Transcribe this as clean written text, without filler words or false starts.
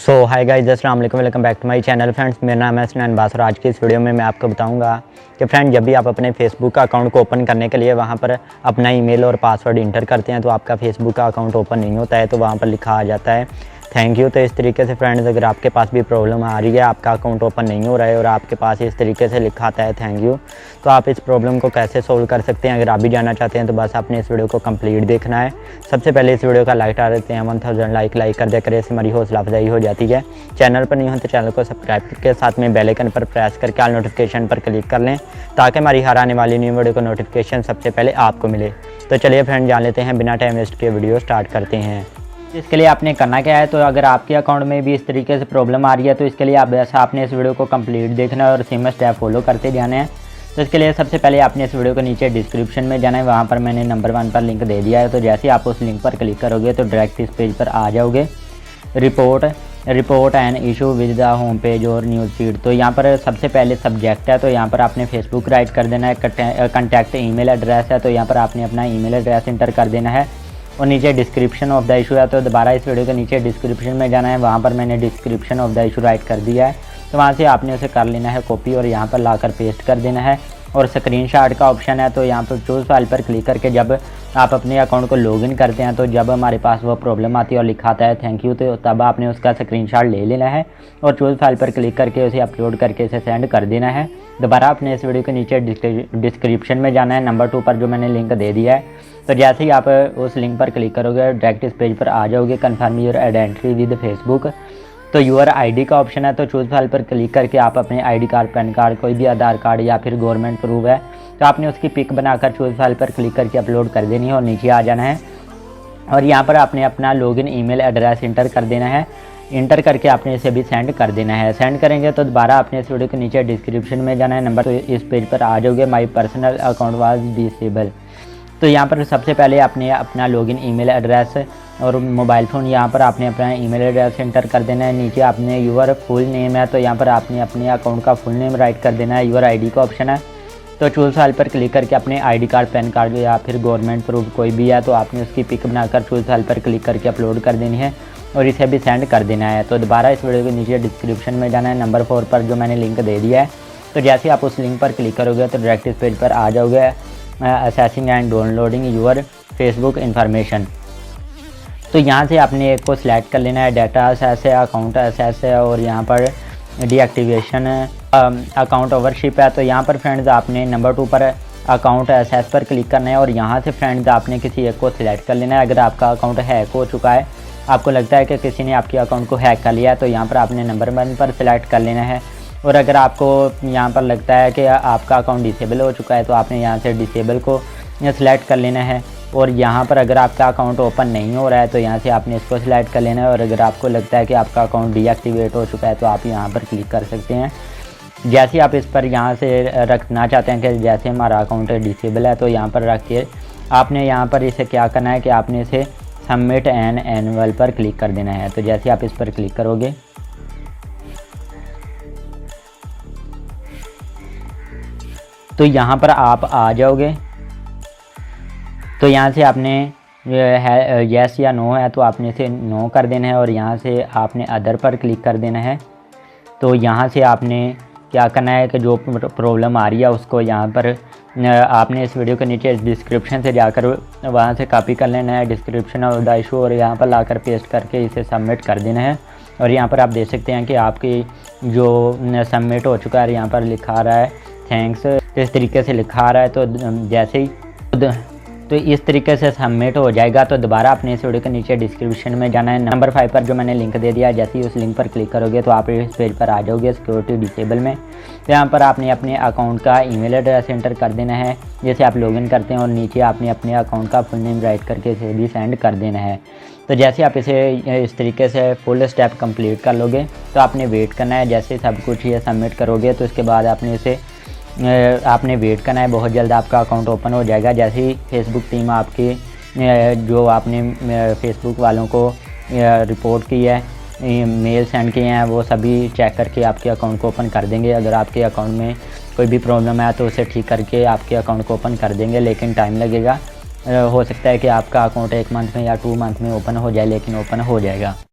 हाय guys, अस्सलाम वालेकुम, welcome back to my channel. Friends, मेरा नाम है सनान बास और आज की इस वीडियो में मैं आपको बताऊंगा कि फ्रेंड जब भी आप अपने फेसबुक का अकाउंट को ओपन करने के लिए वहां पर अपना ईमेल और पासवर्ड इंटर करते हैं तो आपका फेसबुक का अकाउंट ओपन नहीं होता है, तो वहां पर लिखा आ जाता है थैंक यू। तो इस तरीके से फ्रेंड्स, अगर आपके पास भी प्रॉब्लम आ रही है, आपका अकाउंट ओपन नहीं हो रहा है और आपके पास इस तरीके से लिखा आता है थैंक यू, तो आप इस प्रॉब्लम को कैसे सोल्व कर सकते हैं, अगर आप भी जानना चाहते हैं तो बस आपने इस वीडियो को कंप्लीट देखना है। सबसे पहले इस वीडियो का लाइक आ देते हैं 1000 लाइक कर दिया करें, इससे हमारी हौसला अफजाई हो जाती है। चैनल पर नहीं हो तो चैनल को सब्सक्राइब करके साथ में बेल आइकन पर प्रेस करके ऑल नोटिफिकेशन पर क्लिक कर लें ताकि हमारी हर आने वाली न्यू वीडियो का नोटिफिकेशन सबसे पहले आपको मिले। तो चलिए फ्रेंड, जान लेते हैं, बिना टाइम वेस्ट किए वीडियो स्टार्ट करते हैं। इसके लिए आपने करना क्या है, तो अगर आपके अकाउंट में भी इस तरीके से प्रॉब्लम आ रही है तो इसके लिए आपने इस वीडियो को कंप्लीट देखना है और सेम स्टेप फॉलो करते जाने हैं। तो इसके लिए सबसे पहले आपने इस वीडियो को नीचे डिस्क्रिप्शन में जाना है, वहाँ पर मैंने नंबर 1 पर लिंक दे दिया है। तो जैसे ही आप उस लिंक पर क्लिक करोगे तो डायरेक्ट इस पेज पर आ जाओगे, report and issue with the home page और न्यूज़ फीड। तो यहाँ पर सबसे पहले सब्जेक्ट है, तो यहाँ पर आपने फेसबुक राइट कर देना है। कॉन्टैक्ट ईमेल एड्रेस है, तो यहाँ पर आपने अपना ईमेल एड्रेस इंटर कर देना है और नीचे डिस्क्रिप्शन ऑफ द इशू है, तो दोबारा इस वीडियो के नीचे डिस्क्रिप्शन में जाना है, वहाँ पर मैंने description of the issue right कर दिया है। तो वहाँ से आपने उसे कर लेना है कॉपी और यहाँ पर लाकर पेस्ट कर देना है। और स्क्रीनशॉट का ऑप्शन है, तो यहाँ पर चूज़ फाइल पर क्लिक करके जब आप अपने अकाउंट को लॉगिन करते हैं तो जब हमारे पास वो प्रॉब्लम आती है और लिखा आता है थैंक यू, तो तब आपने उसका स्क्रीनशॉट ले लेना है और चूज़ फाइल पर क्लिक करके उसे अपलोड करके इसे सेंड कर देना है। दोबारा आपने इस वीडियो के नीचे डिस्क्रिप्शन में जाना है, नंबर 2 पर जो मैंने लिंक दे दिया है। तो जैसे ही आप उस लिंक पर क्लिक करोगे डायरेक्ट इस पेज पर आ जाओगे, confirm your identity with Facebook. तो यूर आईडी का ऑप्शन है, तो चूज़ फाइल पर क्लिक करके आप अपने आईडी कार्ड, पैन कार्ड, कोई भी आधार कार्ड या फिर गवर्नमेंट प्रूफ है तो आपने उसकी पिक बनाकर चूज़ फाइल पर क्लिक करके अपलोड कर देनी है और नीचे आ जाना है। और यहाँ पर आपने अपना लॉगिन ईमेल एड्रेस इंटर कर देना है, इंटर करके आपने इसे भी सेंड कर देना है। सेंड करेंगे तो दोबारा आपने इस वीडियो के नीचे डिस्क्रिप्शन में जाना है, नंबर, तो इस पेज पर आ जाओगे my personal account was disable. तो यहाँ पर सबसे पहले आपने अपना लॉगिन ईमेल एड्रेस और मोबाइल फ़ोन, यहाँ पर आपने अपना ईमेल एड्रेस एंटर कर देना है। नीचे आपने यूर फुल नेम है, तो यहाँ पर आपने अपने अकाउंट का फुल नेम राइट कर देना है। यूर आईडी का ऑप्शन है, तो चूज़ फाइल पर क्लिक करके अपने आईडी कार्ड, पैन कार्ड या फिर गवर्नमेंट प्रूफ कोई भी है तो आपने उसकी पिक बनाकर चूज़ फाइल पर क्लिक करके अपलोड कर देनी है और इसे भी सेंड कर देना है। तो दोबारा इस वीडियो के नीचे डिस्क्रिप्शन में जाना है, नंबर 4 पर जो मैंने लिंक दे दिया है। तो जैसे आप उस लिंक पर क्लिक करोगे तो डायरेक्ट इस पेज पर आ जाओगे accessing and downloading your Facebook information. तो यहाँ से आपने एक को सिलेक्ट कर लेना है, डाटा असेस है, अकाउंट असेस है और यहाँ पर डीएक्टिवेशन अकाउंट ओवरशिप है। तो यहाँ पर फ्रेंड्स आपने नंबर 2 पर अकाउंट असेस पर क्लिक करना है और यहाँ से फ्रेंड्स आपने किसी एक को सिलेक्ट कर लेना है। अगर आपका अकाउंट हैक हो चुका है, आपको लगता है कि किसी ने आपके अकाउंट को हैक कर लिया है, तो यहाँ पर आपने नंबर 1 पर सिलेक्ट कर लेना है। और अगर आपको यहाँ पर लगता है कि आपका अकाउंट डिसेबल हो चुका है तो आपने यहाँ से डिसेबल को सिलेक्ट कर लेना है। और यहाँ पर अगर आपका अकाउंट ओपन नहीं हो रहा है तो यहाँ से आपने इसको सिलेक्ट कर लेना है। और अगर आपको लगता है कि आपका अकाउंट डीएक्टिवेट हो चुका है तो आप यहाँ पर क्लिक कर सकते हैं। जैसे आप इस पर यहाँ से रखना चाहते हैं कि जैसे हमारा अकाउंट डिसेबल है, तो यहाँ पर रख के आपने यहाँ पर इसे क्या करना है कि आपने इसे सबमिट एन एनुअल पर क्लिक कर देना है। तो जैसे आप इस पर क्लिक करोगे तो यहाँ पर आप आ जाओगे। तो यहाँ से आपने है यस या नो है तो आपने इसे नो कर देना है और यहाँ से आपने अदर पर क्लिक कर देना है। तो यहाँ से आपने क्या करना है कि जो प्रॉब्लम आ रही है उसको यहाँ पर आपने इस वीडियो के नीचे डिस्क्रिप्शन से जाकर वहाँ से कॉपी कर लेना है, डिस्क्रिप्शन ऑफ द इशू, और यहाँ पर लाकर पेस्ट करके इसे सबमिट कर देना है। और यहाँ पर आप देख सकते हैं कि आपकी जो सबमिट हो चुका है, यहाँ पर लिखा आ रहा है थैंक्स, तो इस तरीके से लिखा आ रहा है। तो जैसे ही तो इस तरीके से सबमिट हो जाएगा तो दोबारा अपने इस वीडियो के नीचे डिस्क्रिप्शन में जाना है, नंबर 5 पर जो मैंने लिंक दे दिया है। जैसे ही उस लिंक पर क्लिक करोगे तो आप इस पेज पर आ जाओगे सिक्योरिटी डिसेबल में। तो यहाँ पर आपने अपने अकाउंट का ईमेल एड्रेस एंटर कर देना है जैसे आप लॉगिन करते हैं और नीचे आपने अपने अकाउंट का फुल नेम राइट करके इसे भी सेंड कर देना है। तो जैसे आप इसे इस तरीके से फुल स्टेप कंप्लीट कर लोगे तो आपने वेट करना है। जैसे सब कुछ ये सबमिट करोगे तो इसके बाद आपने वेट करना है, बहुत जल्द आपका अकाउंट ओपन हो जाएगा। जैसे ही फेसबुक टीम आपकी जो आपने फेसबुक वालों को रिपोर्ट की है, मेल सेंड किए हैं, वो सभी चेक करके आपके अकाउंट को ओपन कर देंगे। अगर आपके अकाउंट में कोई भी प्रॉब्लम है तो उसे ठीक करके आपके अकाउंट को ओपन कर देंगे, लेकिन टाइम लगेगा। हो सकता है कि आपका अकाउंट 1 मंथ में या 2 मंथ में ओपन हो जाए, लेकिन ओपन हो जाएगा।